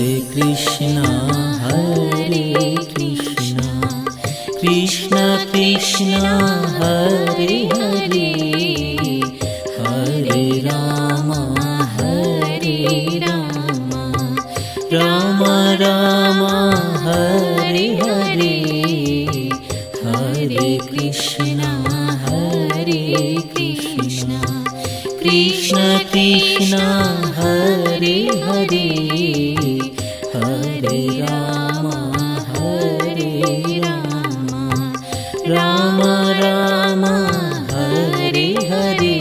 Krishna Krishna Krishna Hare Hare Hare Ram Ram Ram Hare Hare Hare Krishna Krishna Krishna Hare Hare Hare Ram Ram Ram Hare Hare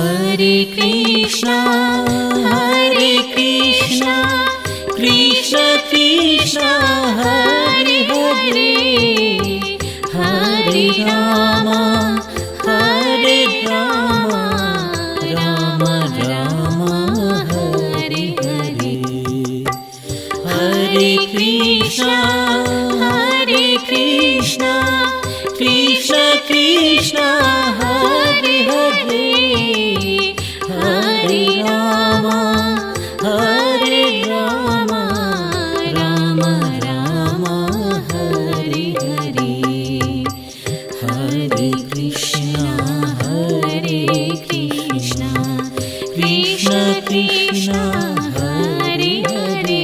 Hare Krishna Krishna Krishna Hare Hare Hare Ram Ram Ram Hare Hare Hare Krishna Krishna Krishna Hare Hare Hare Ram Ram Ram Hare Hare Hare Krishna Krishna Krishna Hare Hare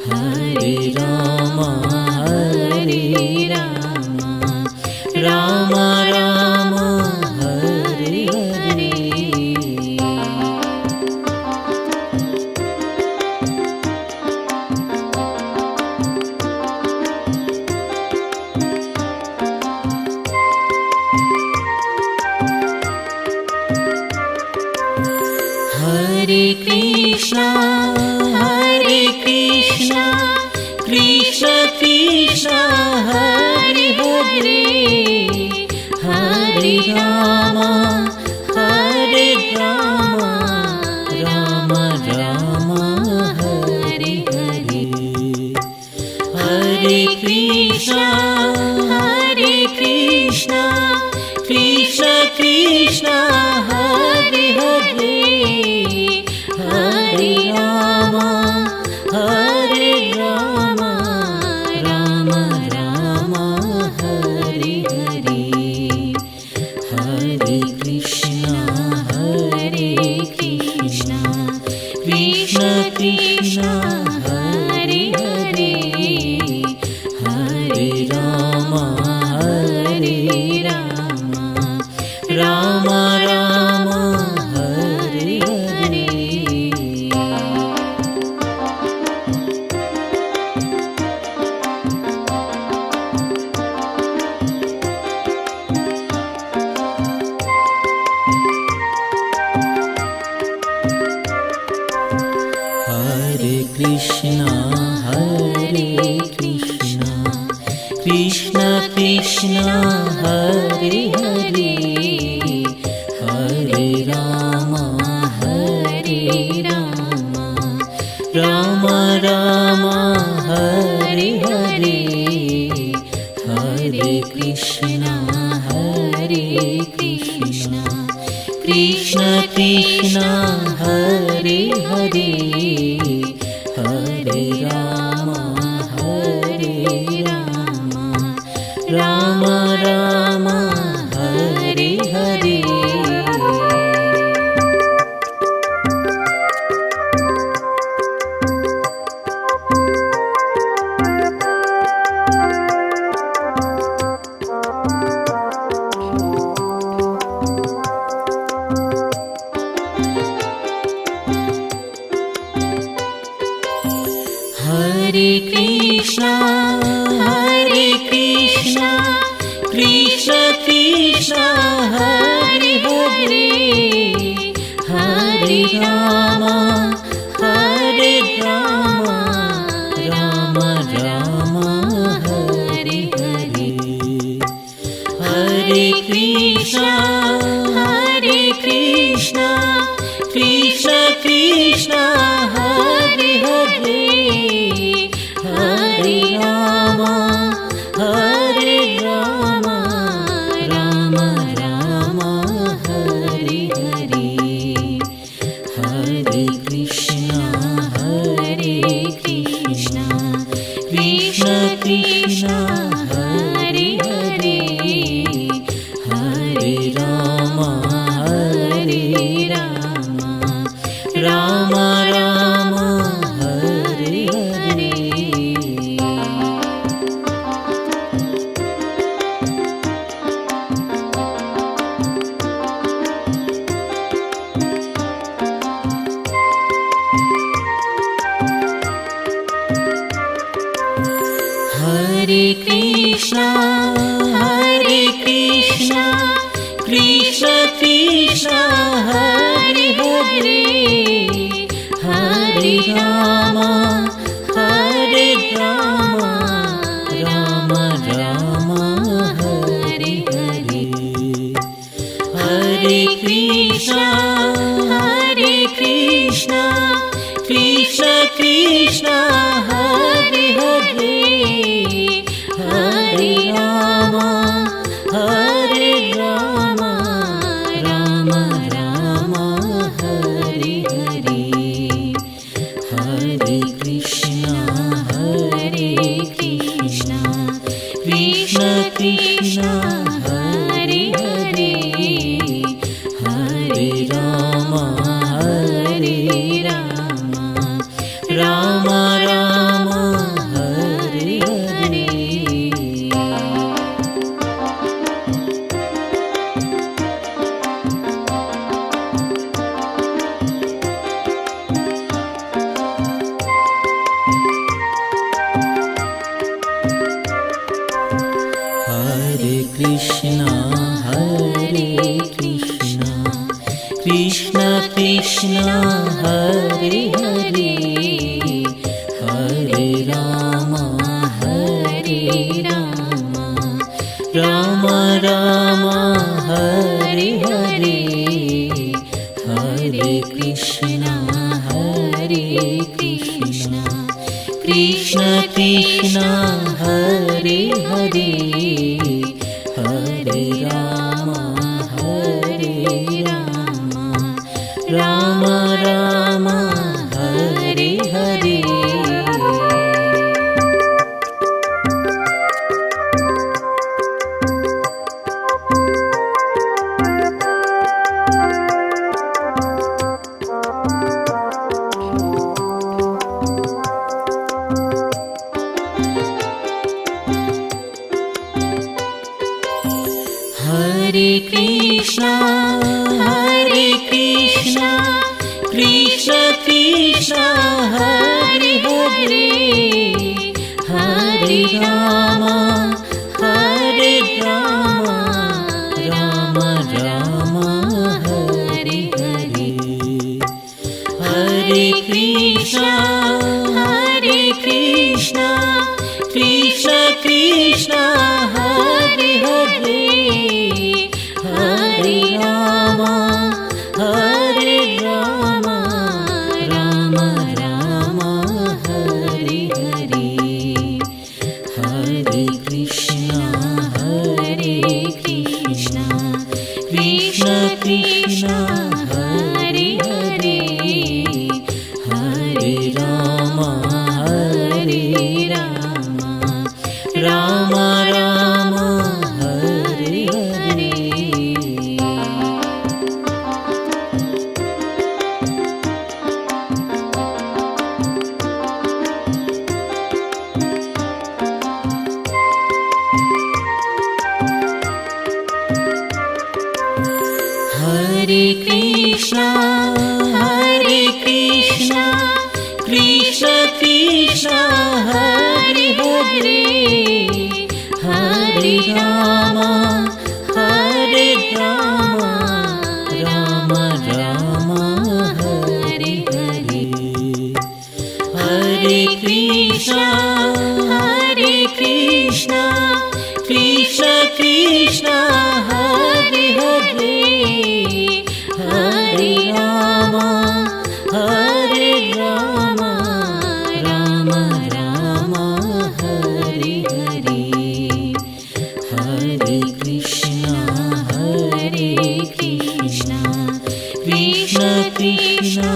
Hare Ram Ram Ram Hare Hare Hare Krishna Krishna Krishna Hare Hare Hare Ram Ram Ram Hare Hare Hare Krishna Krishna Krishna Hare Hare Hare Ram Ram Ram Hare Hare Hare Krishna Krishna Krishna Hare Hare Hare Ram Ram Ram Hare Hare Hare Krishna Krishna Krishna Hare Hare Hare Ram Ram Ram Hare Hare Hare Krishna Krishna Krishna Hare Hare Hare Ram Ram Ram Hare Hare Hare Krishna Krishna Krishna Hare Hare Hare Ram Ram Ram Hare Hare Hare Krishna, Krishna Krishna, Hare Hare, Hare Rama, Rama Rama, Hare Hare, Hare Krishna, Krishna Krishna, Hare Hare, Hare Rama, Rama Rama, Hare Hare. Hare Krishna, Krishna Krishna, Hare Hare, Hare Rama, Rama Rama, Hare Hare, Hare Krishna, Krishna Krishna, Hare Hare, Hare Rama, Rama Rama, Hare Hare, Hare Krishna, Krishna Krishna, Hare Hare, Hare Rama, Rama Rama, Hare Hare. Hare Krishna, Krishna Krishna, Hare Hare, Hare Rama, Rama Rama, Hare Hare, Hare Krishna, Krishna Krishna, Hare Hare, Hare Rama, Rama Rama, Hare Hare. Hare Krishna, Krishna Krishna, Hare Hare, Hare Rama, Rama Rama, Hare Hare, Hare Krishna, Krishna Krishna, Hare Hare, Hare Rama, Rama Rama, Hare Hare, Hare Krishna, Krishna Krishna, Hare Hare, Hare Rama, Rama Rama, Hare Hare. Hare Krishna, Krishna Krishna, Hare Hare, Hare Rama, Rama Rama, Hare Hare, Hare Krishna, Krishna Krishna, Krishna Hare Hare Hare Rama Hare Rama Rama Rama Hare Hare Hare Krishna Krishna Krishna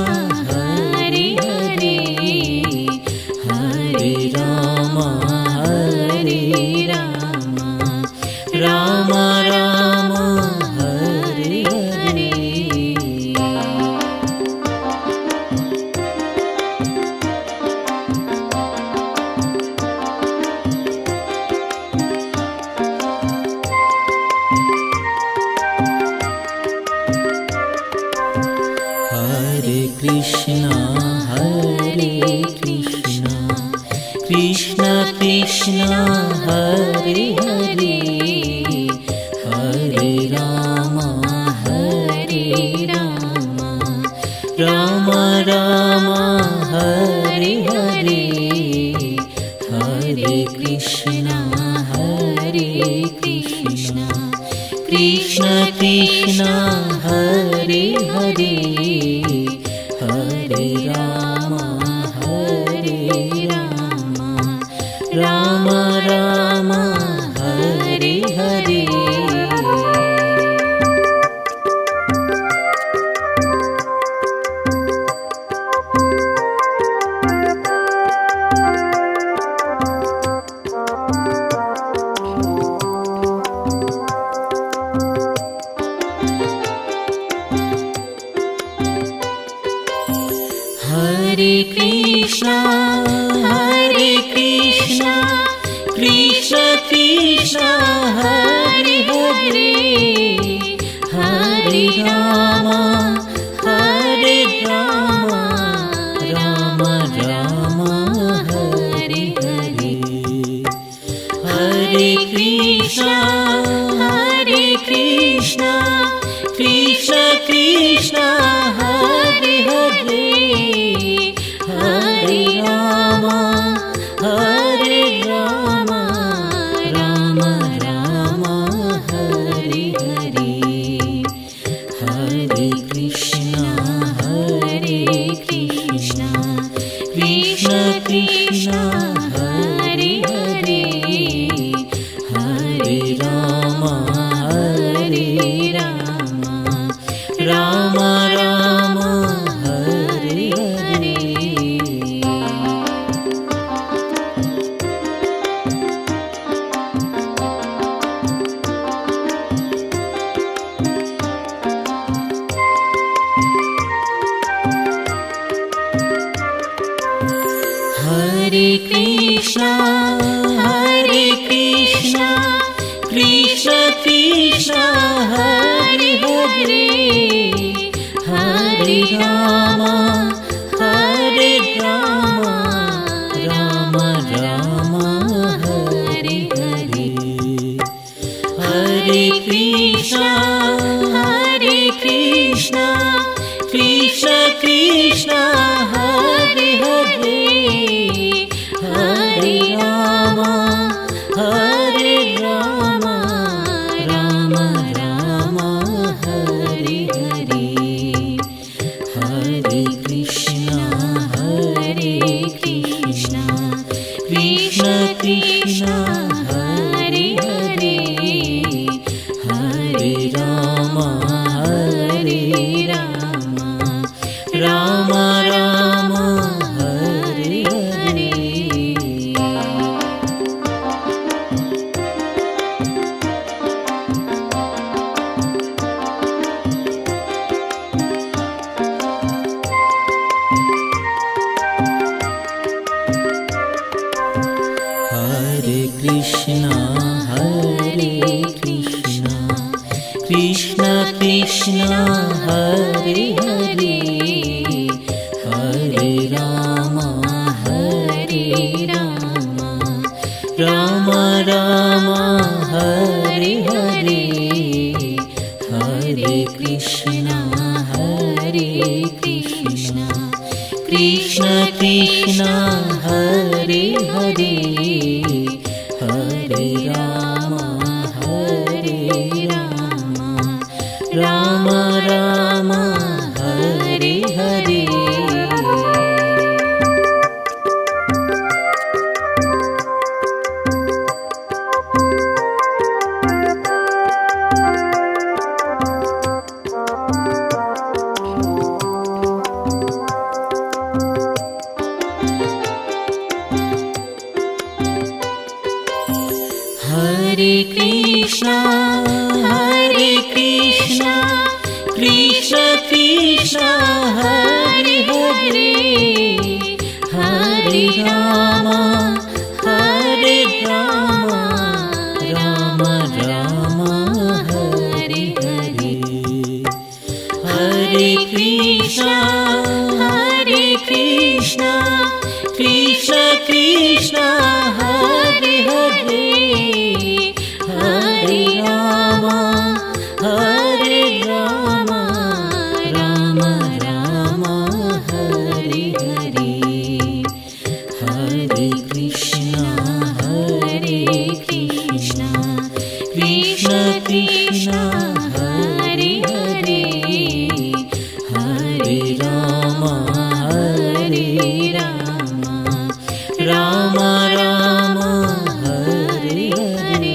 Hare Hare Hare Rama Rama Rama Hare Hare Hare Krishna Krishna Krishna Hare Hare Hare Rama Rama Rama Hare Hare Hare Krishna Krishna Krishna Hare Hare Hare Rama Rama Rama Hare Hare Hare Krishna Krishna Krishna Hare Hare Hare Rama Rama Rama Hare Hare Hare Krishna Krishna Krishna Hare Hare Hare Rama Rama Rama Hare Hare Hare Krishna Krishna Krishna Hare Hare Hare Rama Rama Rama Hare Hare Hare Krishna Krishna Krishna Hare Hare Hare Rama Rama Rama Hare Hare Hare Krishna Krishna Krishna Hare Hare Hare Rama Rama Rama Hare Hare Hare Krishna Krishna Krishna Hare Hare Hare Rama Rama Rama Hare Hare Hare Krishna Krishna Krishna Hare Hare Hare Rama Rama Rama Hare Hare Hare Krishna Krishna Krishna Hare Hare Hare Rama Rama Ram Ram Hare Hare Hare Krishna Krishna Krishna Hare Hare Hare Ram Ram Ram Hare Hare Hare Krishna Krishna Krishna Hare Hare Hare Ram Ram Ram Hare Hare Hare Krishna Krishna Krishna Hare Hare Hare Ram Ram Ram Hare Hare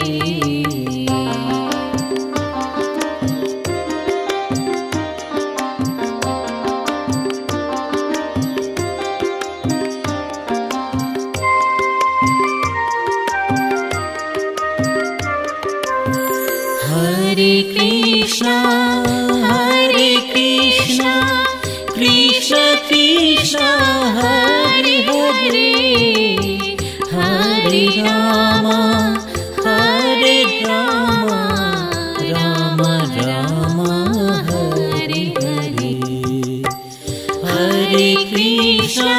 Hare Krishna Krishna Krishna Hare Hare Hare Ram Ram Ram Hare Hare Hare Krishna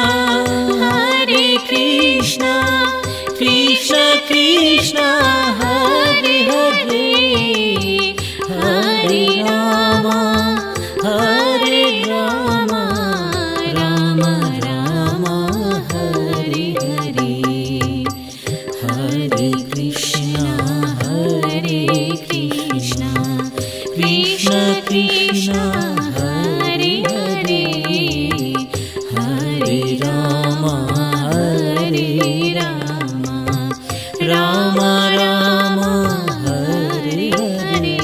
Krishna Krishna Hare Hare Hare Ram Ram Ram Hare Hare Hare Krishna Krishna Krishna Hare Hare Hare Ram Ram Ram Hare Hare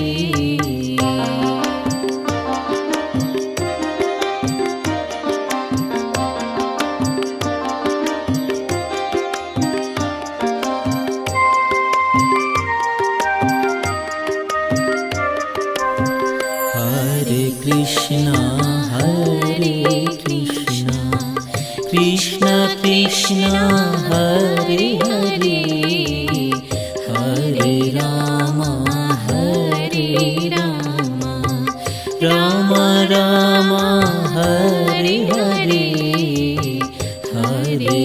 Hare Krishna Krishna Krishna Hare Hare Hare Ram Ram Ram Hare Hare Hare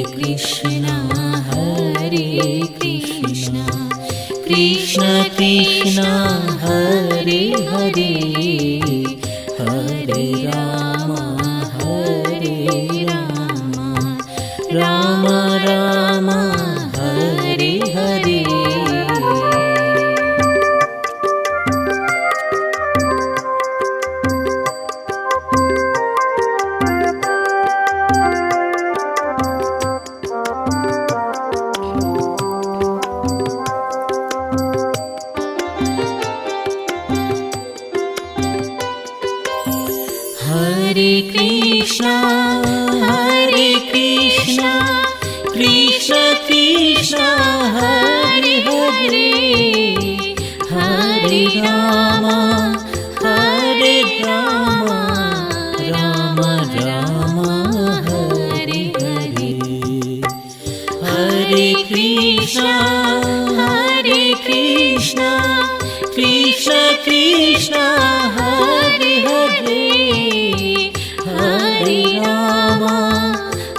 Krishna Krishna Krishna Hare Hare Hare Ram Ram Ram Hare Hare Hare Krishna Krishna Krishna Hare Hare Hare Ram Ram Ram Hare Hare Hare Krishna Krishna Krishna Hare Hare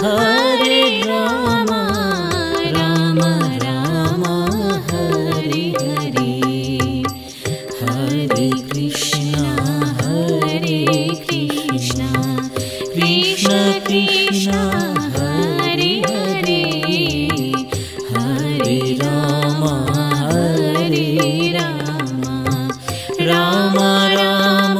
Hare Ram Ram Ram Hare Hare Hare Krishna Krishna Krishna Hare Hare Hare Ram Ram Ram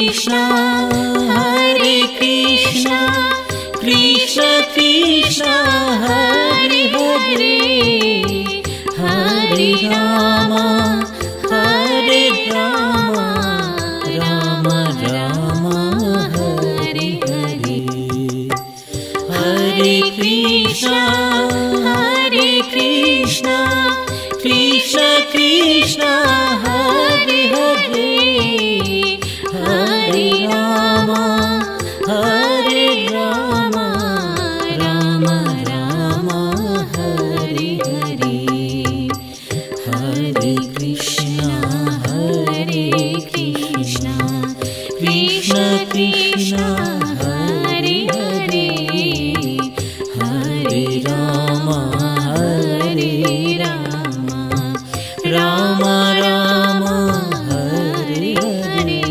Krishna Hare Krishna Krishna Krishna Hare Hare Hare Rama Hare Rama Rama Rama Hare Hare Hare Krishna Hare Krishna Krishna Krishna Hare Hare Hare Rama Hare Rama Rama Rama Hare Hare Hare Krishna Hare Krishna Krishna Krishna Hare Hare Hare Rama Hare Rama Rama Rama Hare Hare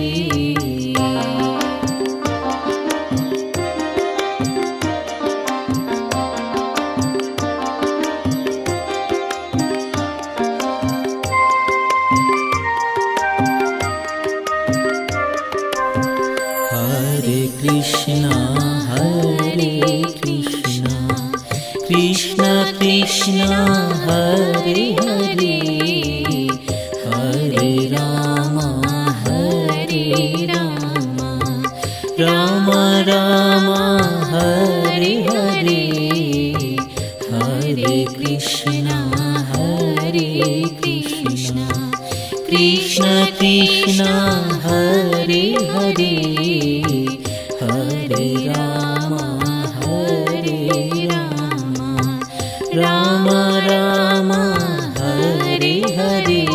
Hare Krishna Hare Krishna Krishna Krishna Hare Hare Hare Rama Hare Rama Rama Rama Hare Hare Hare Krishna Hare Krishna Krishna Krishna Hare Hare Hare Rama Hare Rama Rama Rama Hare Hare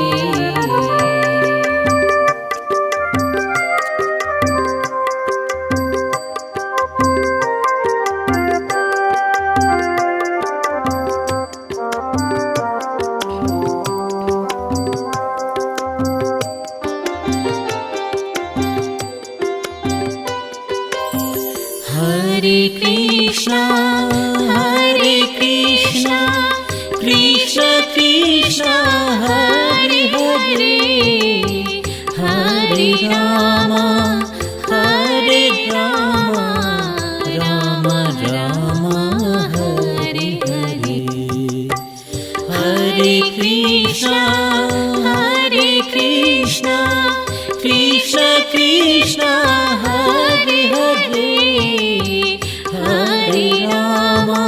Hare Krishna Hare Krishna Krishna Krishna Hare Hare Hare Rama Hare Rama Rama Rama Hare Hare Hare Krishna Hare Krishna Krishna Krishna Hare Hare Hare Rama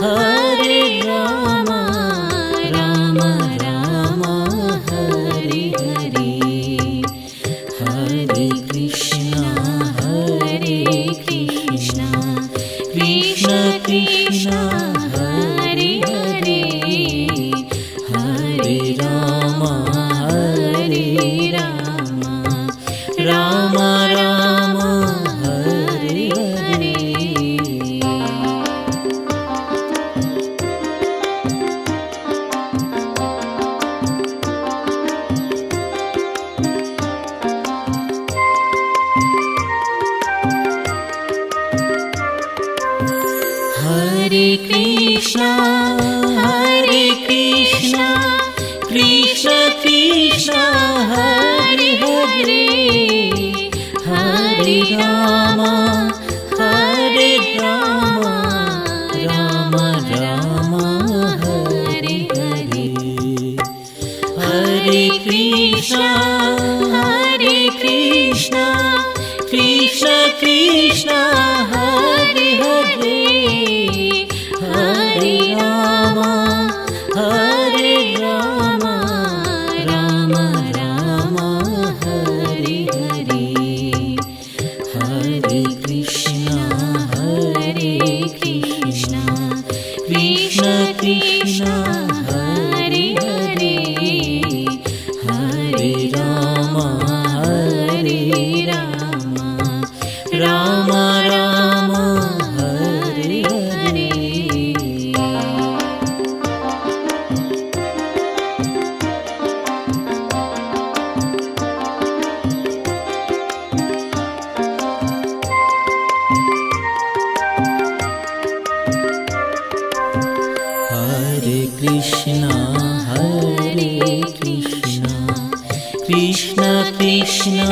Hare Rama Rama Rama Hare Hare Hare Krishna Hare Krishna Krishna Krishna Hare Hare Hare Rama Hare Rama Rama Rama Hare Hare Hare Krishna Hare Krishna Krishna Krishna Hare Hare Hare Rama Hare Rama Rama Rama Hare Hare Hare Krishna Hare Krishna Krishna Krishna Hare Hare Hare Rama Hare Rama Rama Rama Hare Hare Hare Krishna Hare Krishna Krishna Krishna Hare Hare Hare Rama Hare Rama Rama Rama Hare Hare Hare Krishna Hare Krishna Krishna Krishna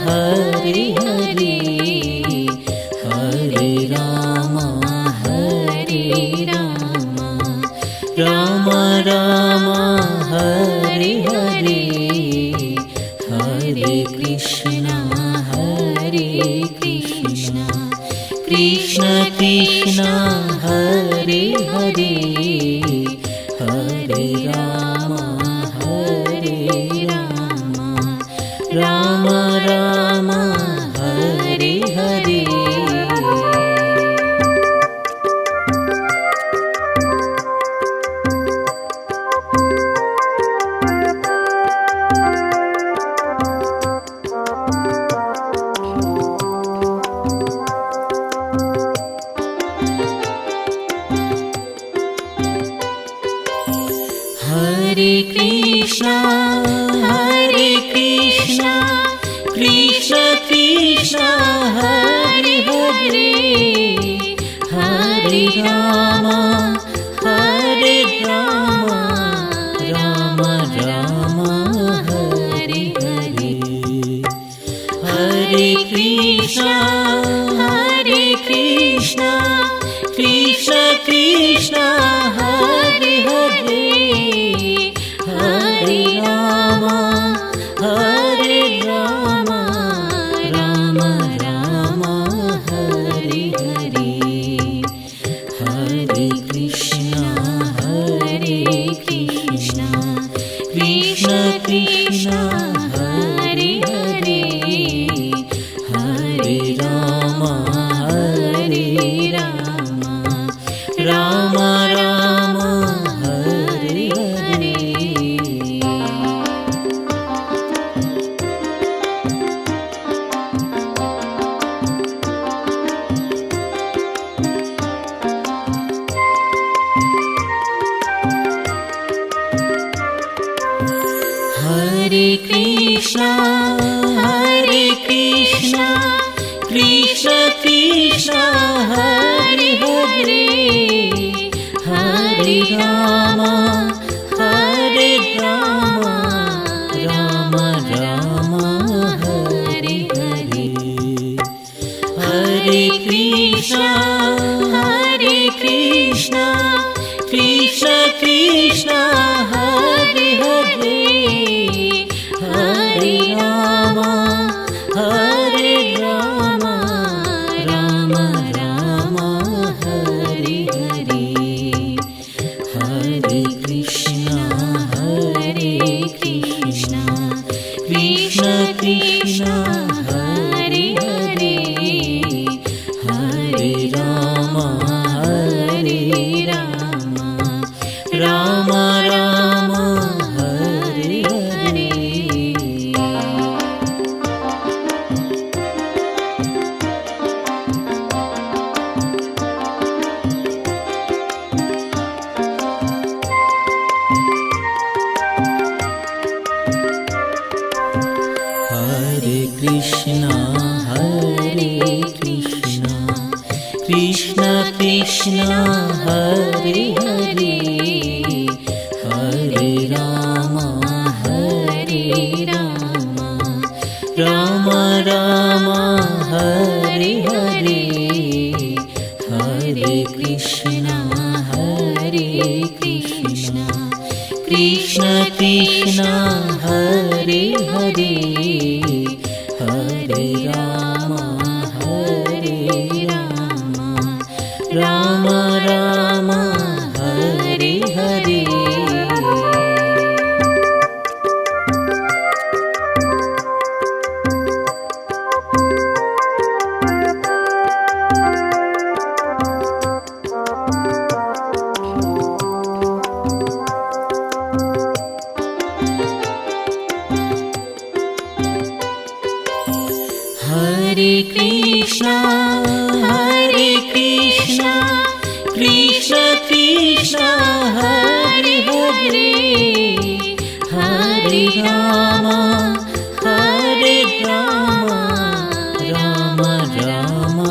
Hare Hare Krishna, Krishna Krishna, Hare Hare, Hare Rama, Rama Rama, Hare Hare. Hare Krishna, Krishna Krishna, Hare Hare, Hare Rama, Rama Rama, Hare Hare. Hare Krishna, Krishna Krishna, Hare Hare, Hare Rama, Rama Rama, Hare Hare. Hare Krishna, Krishna Krishna, Hare Hare, Hare Rama, Rama Rama, Hare Hare. Hare Krishna, Krishna Krishna, Hare Hare, Hare Rama, Rama Rama, Hare Hare. Hare Krishna, Krishna Krishna, Hare Hare, Hare Rama, Rama Rama, Hare Hare. Hare Krishna, Krishna Krishna, Hare Hare, Hare Rama, Rama Rama, Hare Hare. Hare Krishna, Krishna Krishna, Hare Hare, Hare Rama, Rama Rama, Hare Hare. Hare Krishna, Krishna Krishna, Hare Hare, Hare Rama, Rama Rama,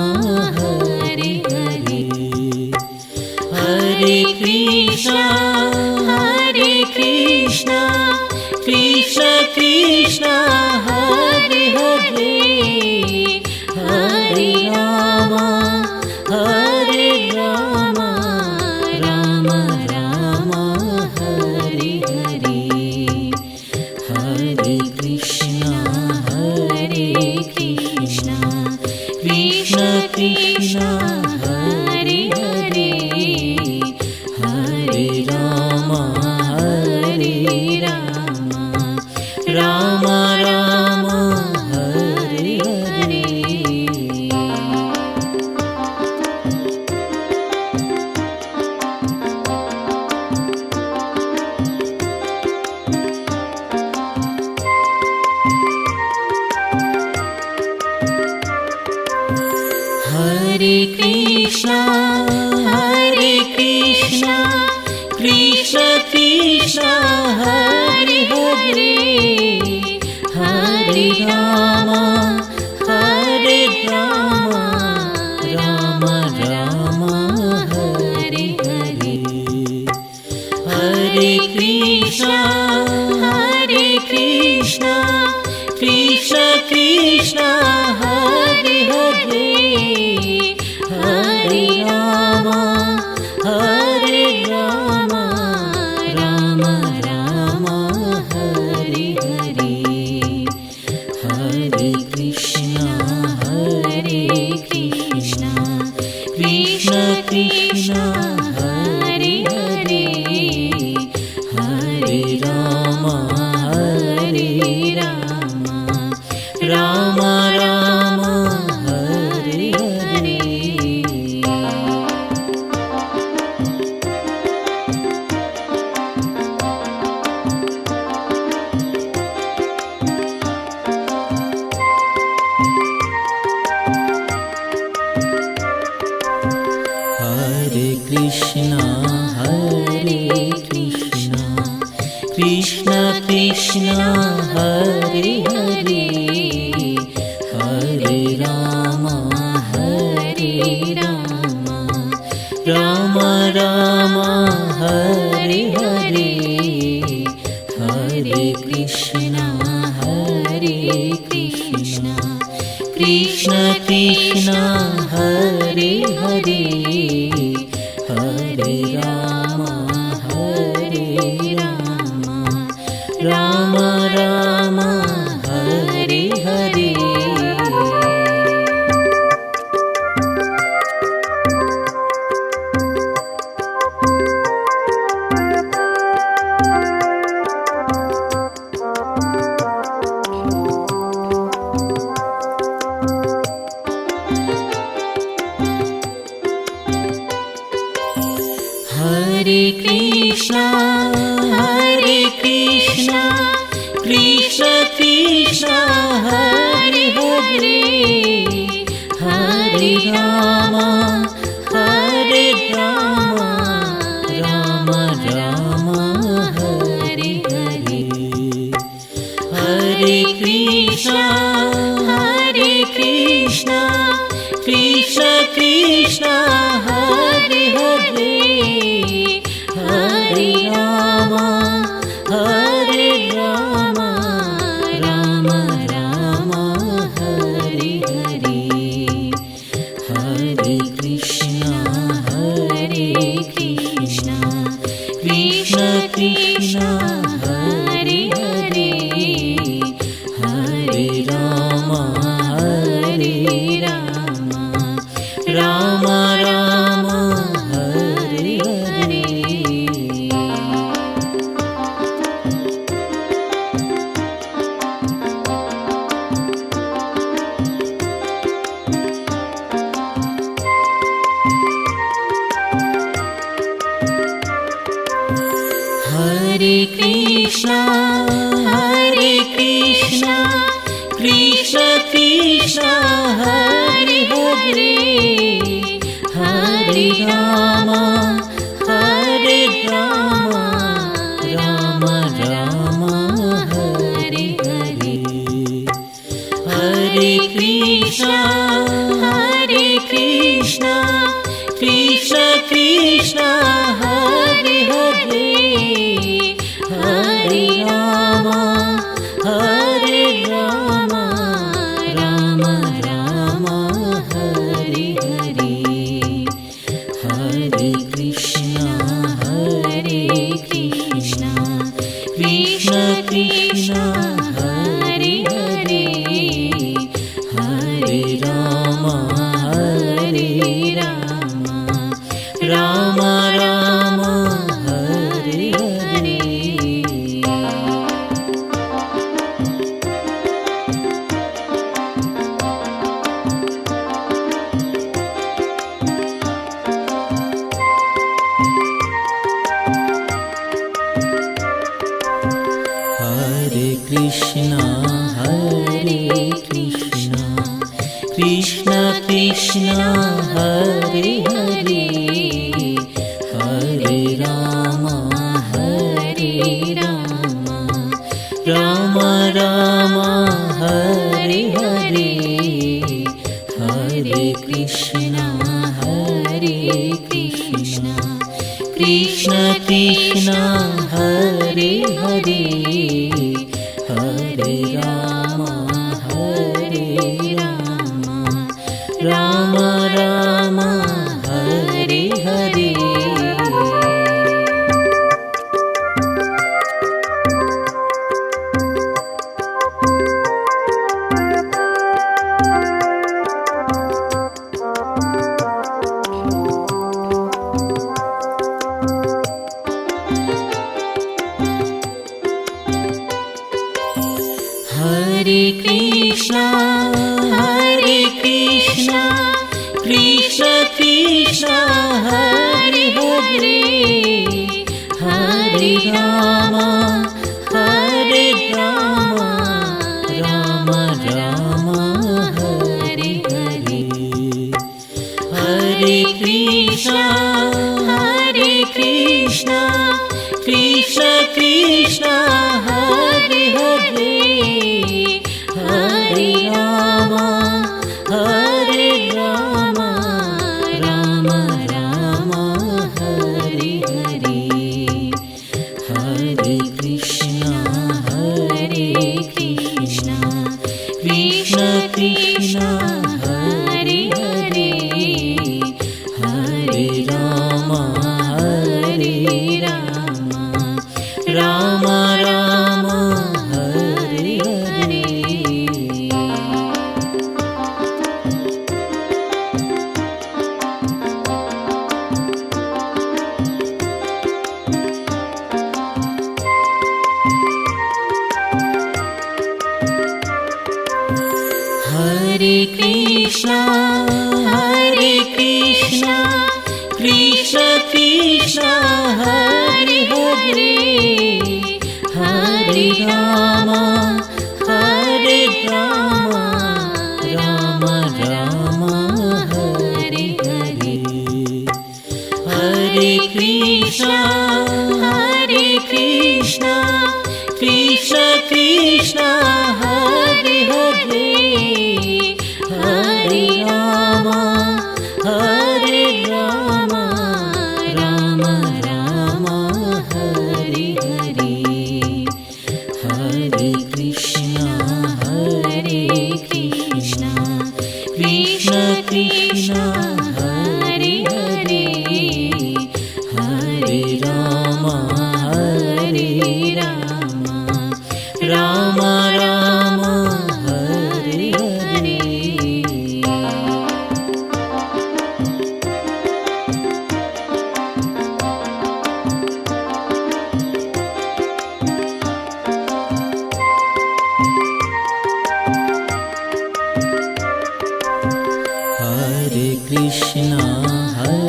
Hare Hare. Hare Krishna, Krishna Krishna, Hare Hare, Hare Rama, Rama Rama, Hare Hare. Hare Krishna, Krishna Krishna, Hare Hare, Hare Rama, Rama Krishna Hare Krishna Krishna Krishna Hare Hare Hare Rama Hare Rama Rama Rama Hare Hare Hare Krishna Krishna Krishna Hare Hare Hare Rama Rama Rama Hare Hare Hare Krishna Krishna Krishna Hare Hare Hare Rama Rama Rama Hare Hare Hare Krishna Krishna Krishna Hare Hare Hare Rama Rama Rama Hare Hare Hare Krishna Krishna Krishna Hare Hare Hare Rama Rama Rama Hare Hare Hare Krishna Krishna Krishna Hare Hare Hare Rama Rama Rama Hare Hare Hare Krishna Krishna Krishna Hare Hare Hare Rama Rama Rama Hare Hare Hare Krishna Krishna Krishna Hare Hare Hare Rama Rama Rama Hare Hare Hare Krishna Krishna Krishna Hare Hare Hare Rama Rama Rama Hare Hare Hare Krishna Krishna Krishna Hare Hare Hare Rama Rama Rama Hare Hare Hare Krishna Krishna Krishna Hare Hare Hare Rama Rama Rama Hare Hare Hare Krishna Krishna Krishna Hare Hare Hare Ram Ram Ram Hare Hare Hare Krishna Krishna Krishna Hare Hare Hare Ram Ram Ram Hare Hare Hare Krishna Krishna Krishna Hare Hare Hare Ram Ram Ram Hare Hare Hare Krishna Krishna Krishna Hare Hare Hare Ram Ram Ram Hare Hare Hare Krishna Krishna Krishna Hare Hare Hare Ram Ram Ram Hare Hare Hare Krishna Krishna Krishna Hare Hare Hare Ram Ram Ram Hare Hare Hare Krishna Krishna Krishna Hare Hare Hare Ram Ram Ram Hare Hare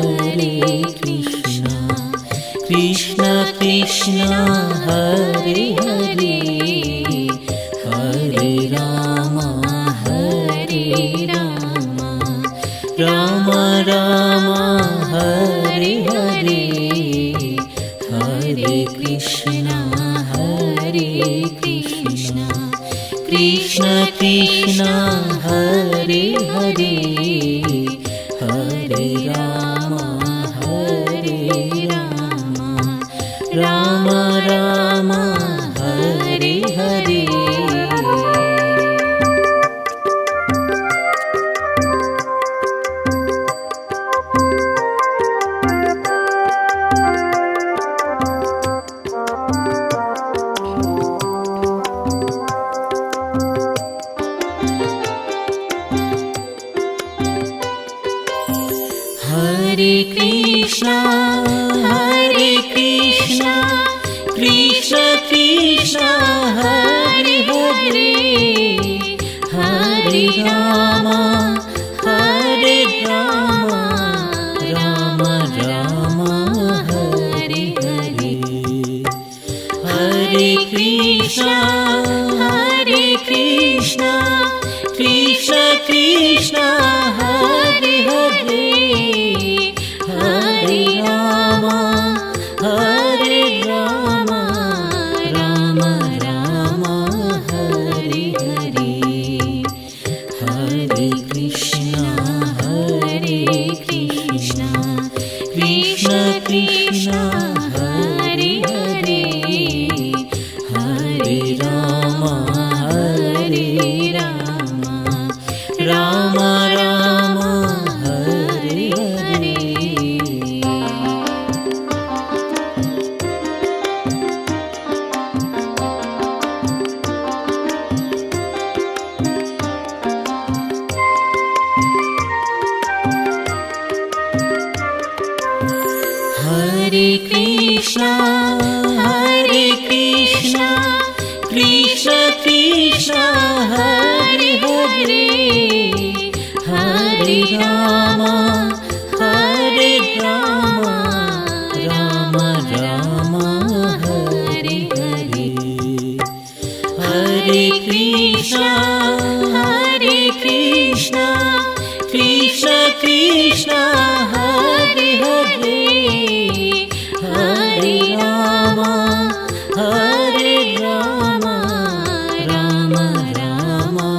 Hare Krishna Krishna Krishna Hare Hare Hare Ram Ram Ram Hare Hare Hare Krishna Krishna Krishna Hare Hare Hare Ram Ram Ram Hare Hare Hare Krishna Krishna Krishna Hare Hare Hare Ram Ram Ram Hare Hare Hare Krishna Krishna Krishna Hare Hare Hare Ram Ram Ram Hare Hare Hare Krishna Krishna Krishna Hare Hare Hare Krishna, Krishna Krishna, Hare Hare, Hare Rama, Rama Rama,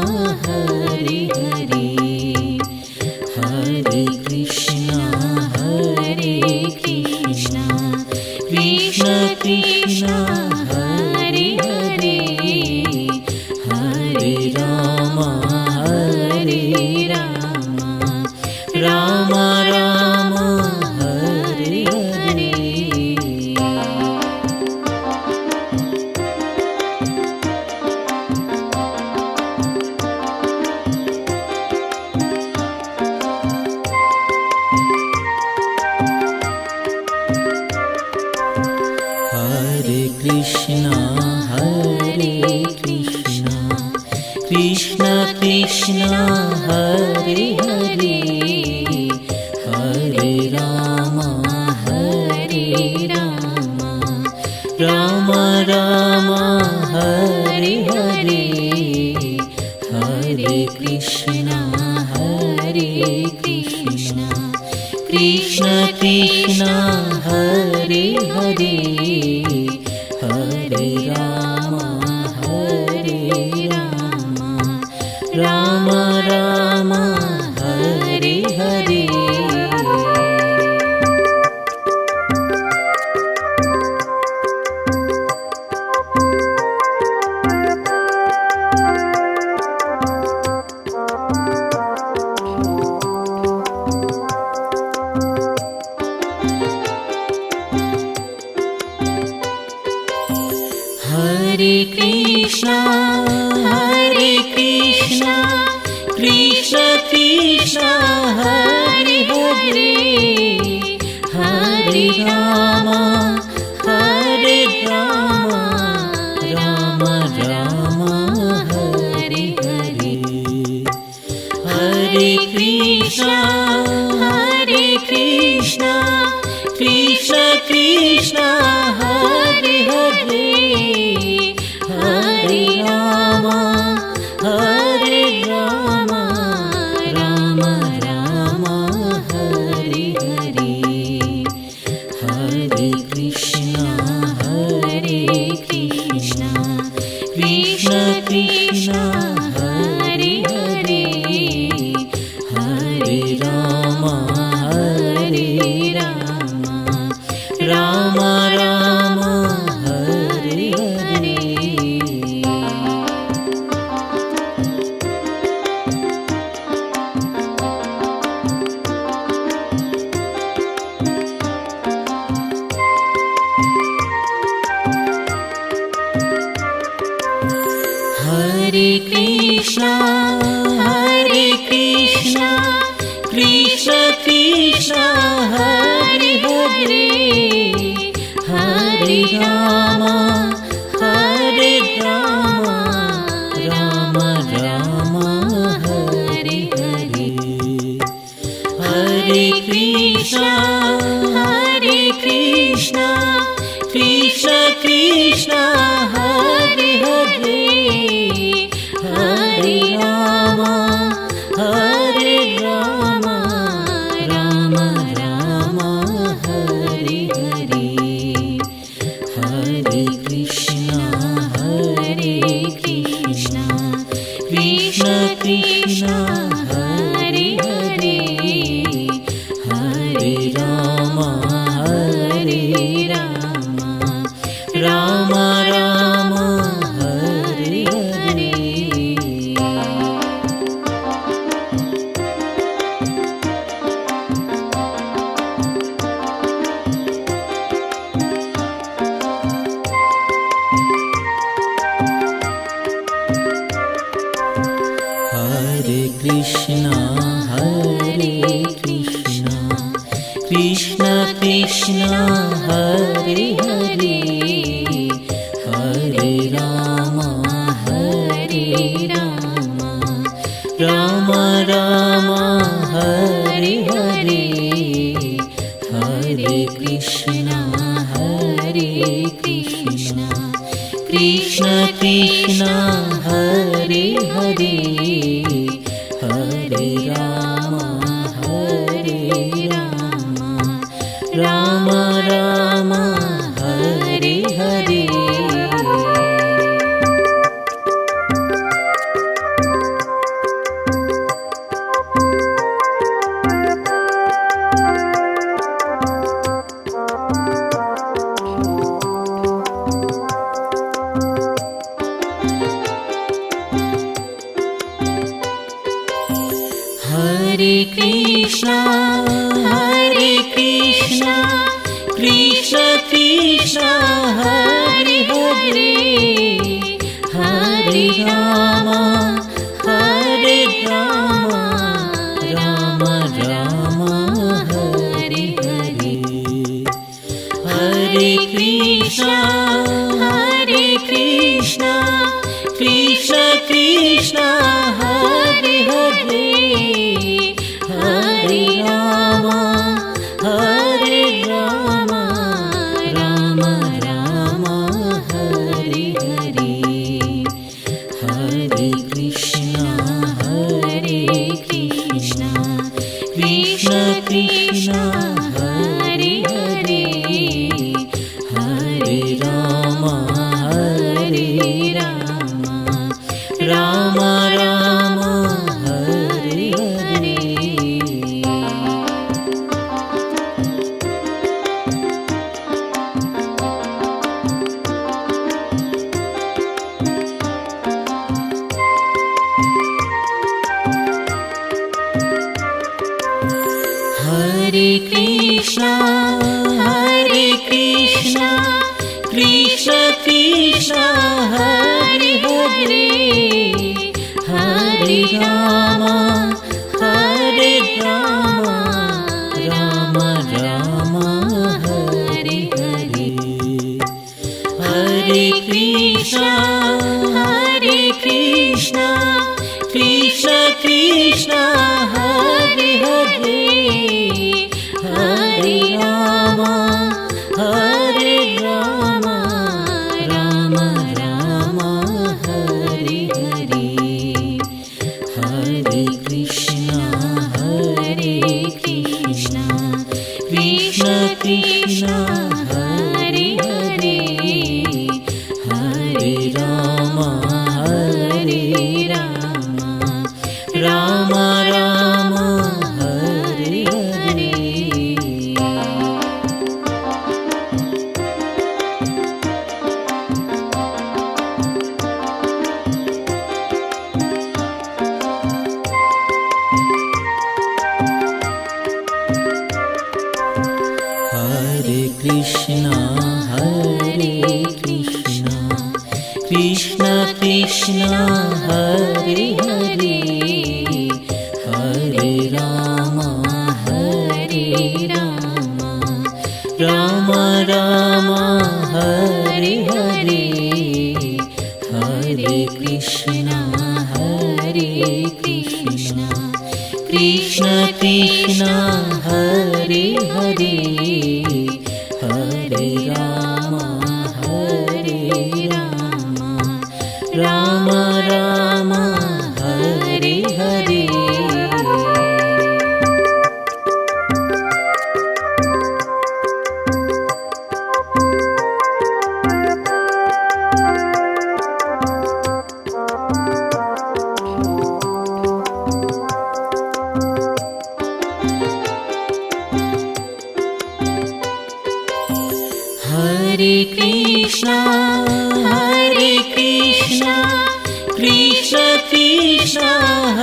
Hare Hare, Hare Krishna, Krishna Krishna, Hare Hare, Hare Rama, Rama Rama, Hare Hare. Hare Krishna, Krishna Krishna, Hare Hare, Hare Rama, Rama Rama, Hare Hare, Hare Krishna, Krishna Krishna, Hare Hare, Hare Rama, Rama Rama, Hare Hare. Hare Krishna, Krishna Krishna, Hare Hare, Hare Rama, Rama Rama, Hare Hare, Hare Krishna, Krishna Krishna, Hare Hare, Hare Rama, Rama Rama, Hare Hare, Hare Krishna, Krishna Krishna, Hare Hare, Hare Rama, Rama Rama, Hare Hare. Hare Krishna, Krishna Krishna, Hare Hare, Hare Rama, Rama Rama, Hare Hare, Hare Krishna, Krishna Krishna, Hare Hare, Hare Rama, Rama Rama, Hare Hare, Hare Krishna, Krishna Krishna, Hare Hare, Hare Rama, Rama Rama, Hare Hare. Hare Krishna, Krishna Krishna, Hare Hare, Hare Rama, Rama Rama, Hare Hare, Hare Krishna, Krishna Krishna Hare Hare Hare Ram Ram Ram Hare Hare Hare Krishna Krishna Krishna Hare Hare Hare Ram Ram Ram Hare Hare Hare Krishna Krishna Krishna Hare Hare Hare Ram Ram Ram Hare Hare Hare Krishna Krishna Krishna Hare Hare Hare Ram Ram Ram Hare Hare Hare Krishna Krishna Krishna Hare Hare Hare Ram Ram Ram Hare Hare Hare Krishna Krishna Krishna Hare Hare Hare Ram Ram Ram Hare Hare Hare Krishna Krishna Krishna Hare Hare Hare Ram Ram Ram Hare Hare Hare Krishna Krishna Krishna Hare Hare Hare Ram Ram Ram Hare Hare Hare Krishna Krishna Krishna Hare Hare Hare Ram Ram Ram Hare Hare Hare Krishna Krishna Krishna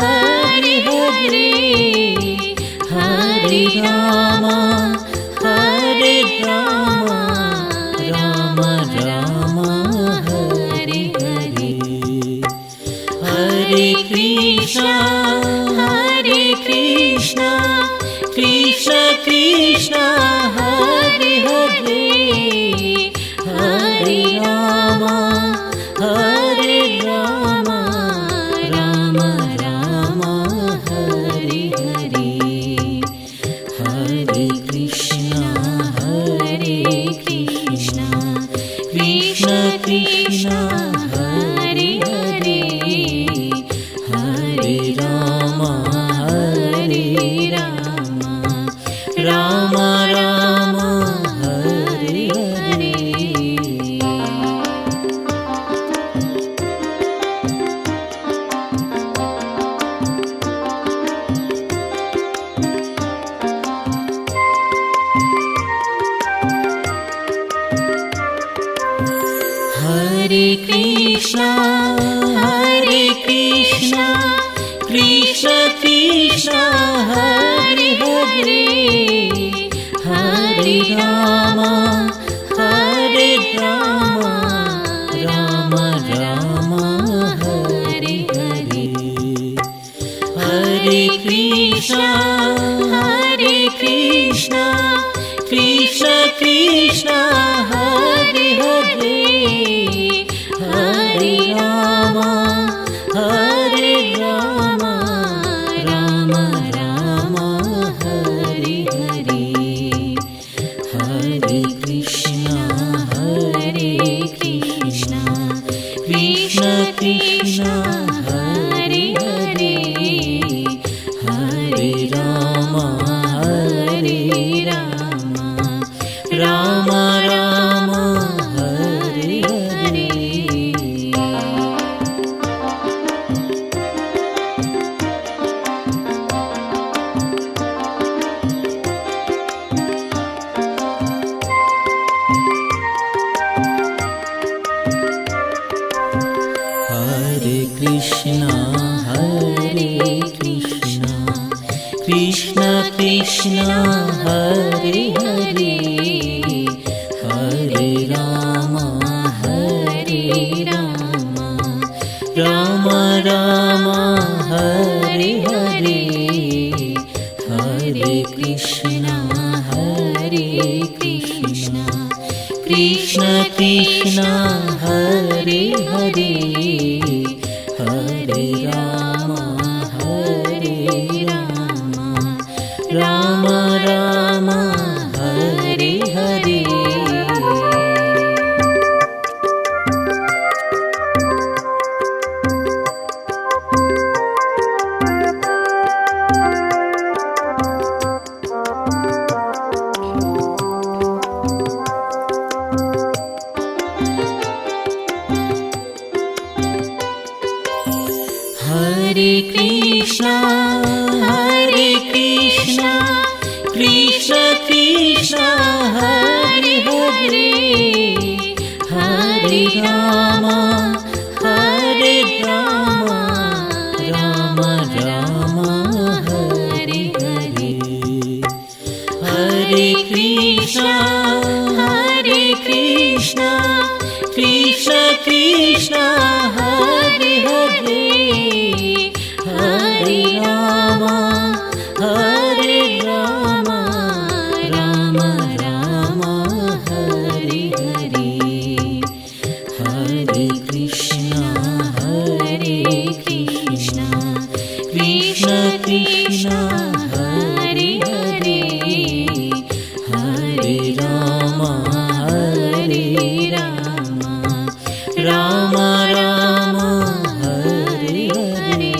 Hare Hare Hare Ram Ram Ram Hare Hare Hare Krishna Krishna Krishna Hare Hare Hare Ram Ram Ram Hare Hare Hare Krishna Krishna Krishna Hare Hare Hare Ram Ram Ram Hare Hare. Hare Krishna Krishna Krishna Hare Hare Hare Ram Ram Ram Hare Hare. Hare Krishna Krishna Krishna Hare Hare Hare Ram Ram Ram Hare Hare. Hare Krishna Krishna Krishna Hare Hare Hare Ram Ram Ram Hare Hare. Hare Krishna Krishna Krishna Hare Hare Hare Ram Ram Ram Hare Hare. Hare Krishna Krishna Krishna Hare Hare Hare Ram Ram Ram Hare Hare. Hare Krishna Krishna Krishna Hare Hare Hare Ram Ram Ram Hare Hare. Hare Krishna Krishna Krishna Hare Hare Hare Ram Ram Ram Hare Hare. Hare Krishna Krishna Krishna Hare Hare Hare Ram Ram Ram Hare Hare. Hare Krishna Krishna Krishna Hare Hare Hare Ram Ram Ram Hare Hare. Hare Krishna Krishna Krishna Hare Hare Hare Ram Ram Ram Hare Hare. Hare Krishna Krishna Krishna Hare Hare Hare Ram Ram Ram Hare Hare.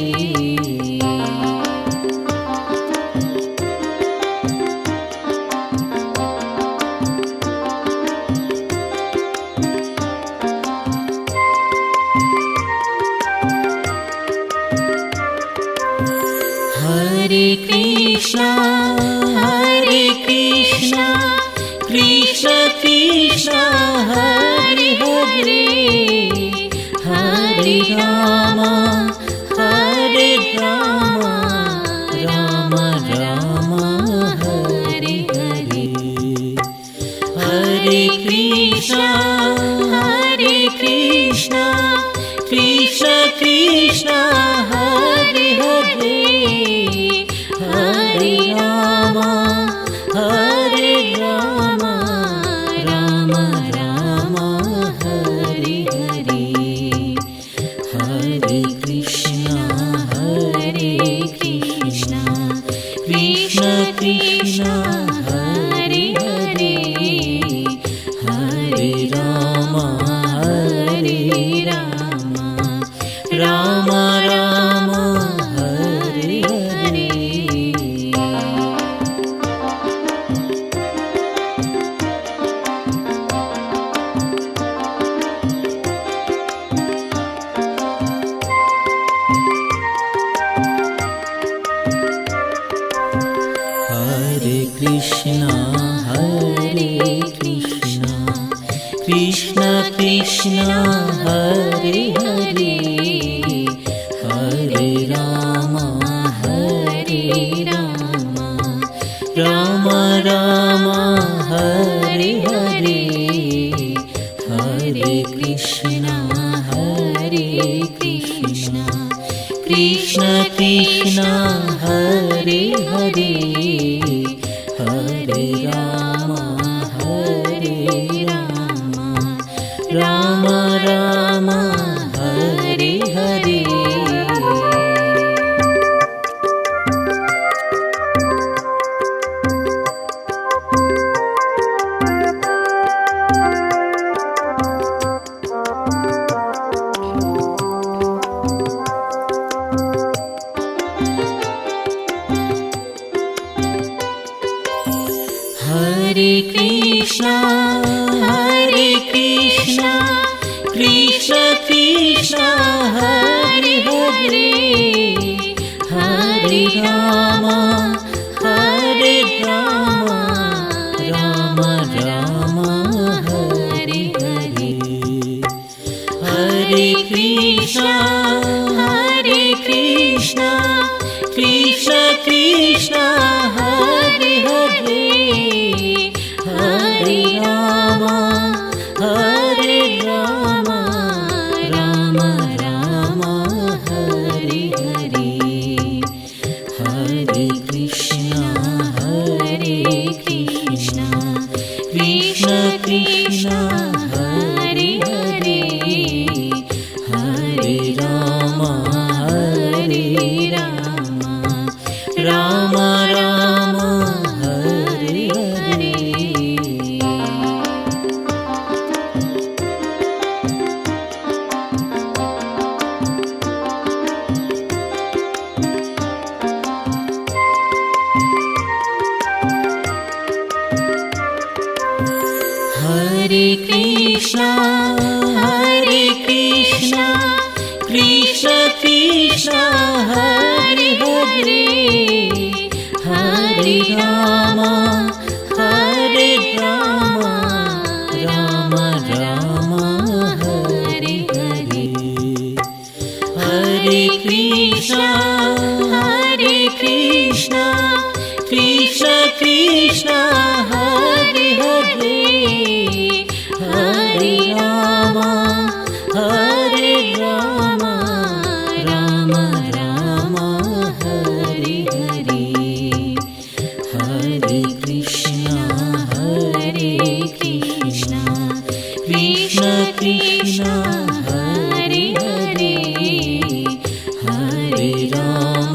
Hare Krishna Krishna Krishna Hare Hare Hare Ram Ram Hare Hare. Hare Krishna Krishna Krishna Hare Hare Hare Ram Ram Ram Hare Hare. Hare Krishna Krishna Krishna Hare Hare Hare Ram Ram Ram Hare Hare. Hare Krishna Krishna Krishna Hare Hare Hare Ram Ram Ram Hare Hare Hare Krishna Krishna Krishna Hare Hare Hare Ram Ram Ram Hare Hare Hare Krishna Krishna Krishna Hare Hare Hare Ram Ram Ram Hare Hare Hare Krishna Krishna Krishna Hare Hare Hare Ram Ram Ram Hare Hare Hare Krishna Krishna Krishna Hare Hare Hare Ram Ram Ram Hare Hare Hare Krishna Krishna Krishna Hare Hare Hare Ram Ram Ram Hare Hare Hare Krishna Krishna Krishna Hare Hare Hare Ram Ram Ram Hare Hare Hare Krishna Krishna Krishna Hare Hare Hare Ram Ram Ram Hare Hare Hare Krishna Krishna Krishna Hare Hare Hare Ram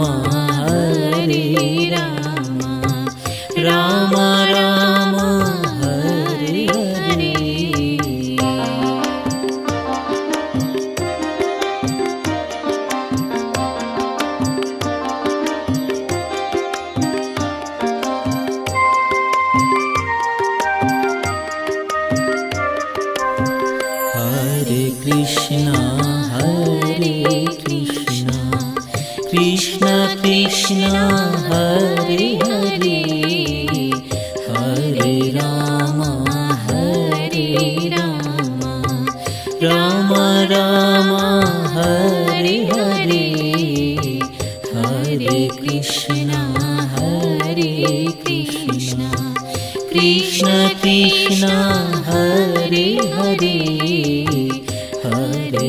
Ram Ram Hare Hare Hare Krishna Krishna Krishna Hare Hare Hare Ram Ram Ram Hare Hare Hare Krishna Krishna Krishna Hare Hare Hare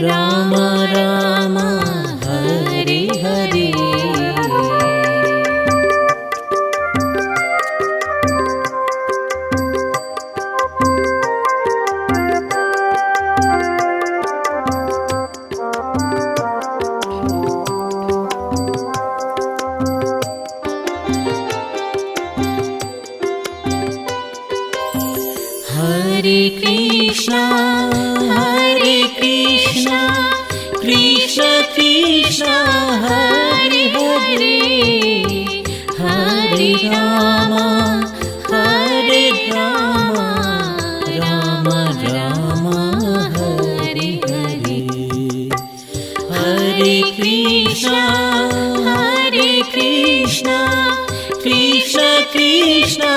Ram Ram Hare Krishna, Krishna Krishna, Hare Hare, Hare Rama, Rama Rama, Hare Hare. Hare Krishna, Krishna Krishna,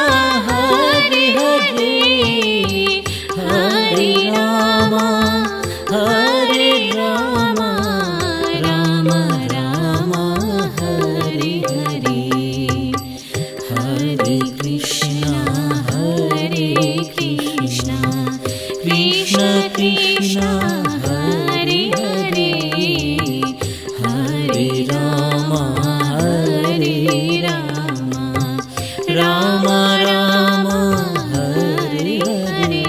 Hare Hare, Hare Rama, Rama Rama, Hare Hare. Hare Krishna, Krishna Krishna, Hare Hare, Hare Rama, Rama Rama, Hare Hare.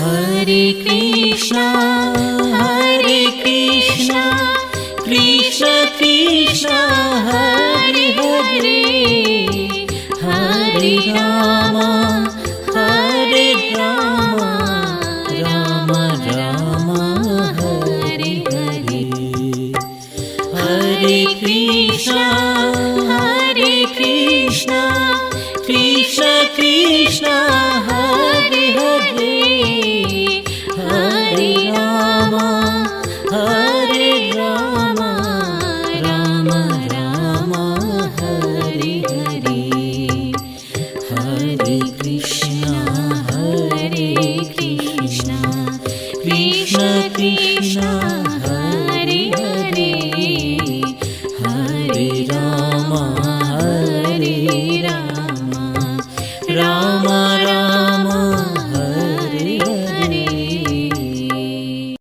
Hare Krishna, Krishna Krishna, Hare Hare, Hare Rama, Rama Rama, Hare Hare. Hare Krishna, Krishna Krishna, Hare